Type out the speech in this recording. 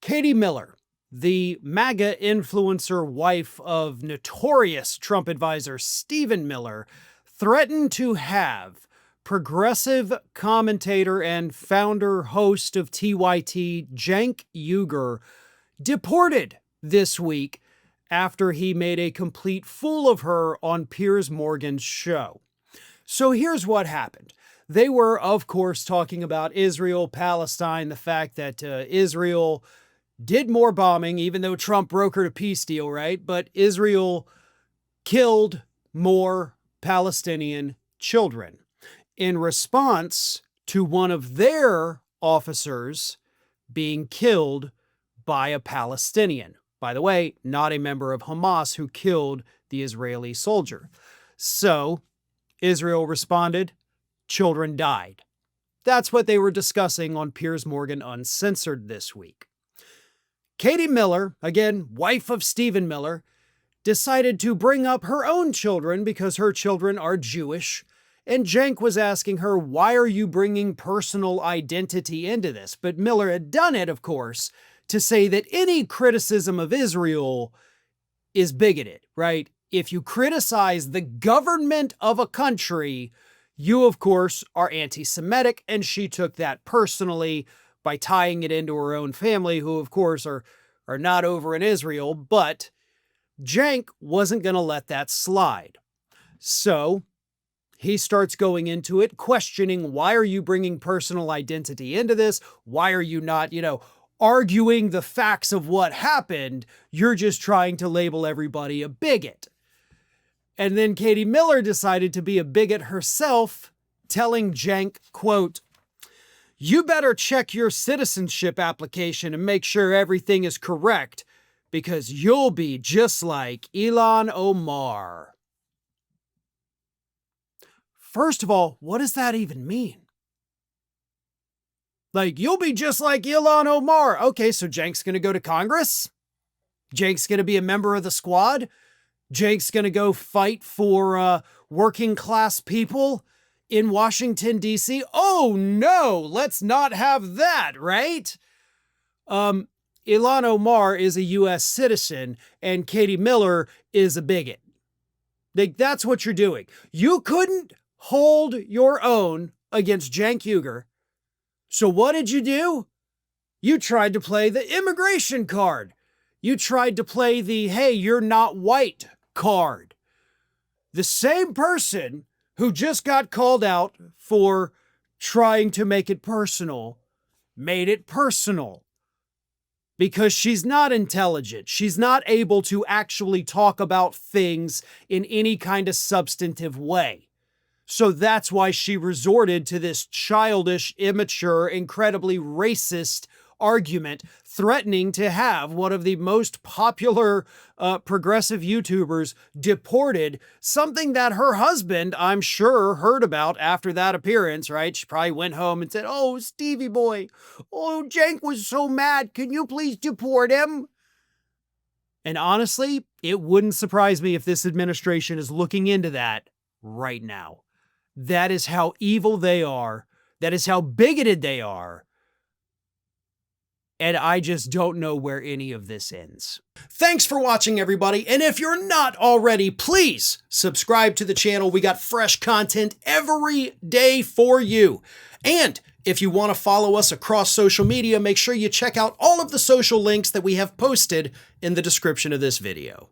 Katie Miller, the MAGA influencer wife of notorious Trump advisor Stephen Miller, threatened to have progressive commentator and founder host of TYT, Cenk Uygur, deported this week after he made a complete fool of her on Piers Morgan's show. So here's what happened. They were, of course, talking about Israel, Palestine, the fact that Israel did more bombing, even though Trump brokered a peace deal, right? But Israel killed more Palestinian children in response to one of their officers being killed by a Palestinian. By the way, not a member of Hamas who killed the Israeli soldier. So Israel responded, children died. That's what they were discussing on Piers Morgan Uncensored this week. Katie Miller, again, wife of Stephen Miller, decided to bring up her own children because her children are Jewish. And Cenk was asking her, why are you bringing personal identity into this? But Miller had done it, of course, to say that any criticism of Israel is bigoted, right? If you criticize the government of a country, you, of course, are anti-Semitic, and she took that personally by tying it into her own family, who, of course, are not over in Israel, but Cenk wasn't going to let that slide. So he starts going into it, questioning, why are you bringing personal identity into this? Why are you not, arguing the facts of what happened? You're just trying to label everybody a bigot. And then Katie Miller decided to be a bigot herself, telling Cenk, quote, you better check your citizenship application and make sure everything is correct, because you'll be just like Ilhan Omar. First of all, what does that even mean? Like, you'll be just like Ilhan Omar. Okay, so Cenk's going to go to Congress? Cenk's going to be a member of the squad? Cenk's going to go fight for working class people in Washington, D.C.? Oh, no, let's not have that, right? Ilhan Omar is a U.S. citizen, and Katie Miller is a bigot. Like, that's what you're doing. You couldn't hold your own against Cenk Uygur. So what did you do? You tried to play the immigration card. You tried to play the, hey, you're not white card. The same person who just got called out for trying to make it personal made it personal. Because she's not intelligent. She's not able to actually talk about things in any kind of substantive way. So that's why she resorted to this childish, immature, incredibly racist argument, threatening to have one of the most popular progressive YouTubers deported, something that her husband, I'm sure, heard about after that appearance, right? She probably went home and said, oh, Stevie boy, oh, Cenk was so mad. Can you please deport him? And honestly, it wouldn't surprise me if this administration is looking into that right now. That is how evil they are. That is how bigoted they are. And I just don't know where any of this ends. Thanks for watching, everybody. And if you're not already, please subscribe to the channel. We got fresh content every day for you. And if you want to follow us across social media, make sure you check out all of the social links that we have posted in the description of this video.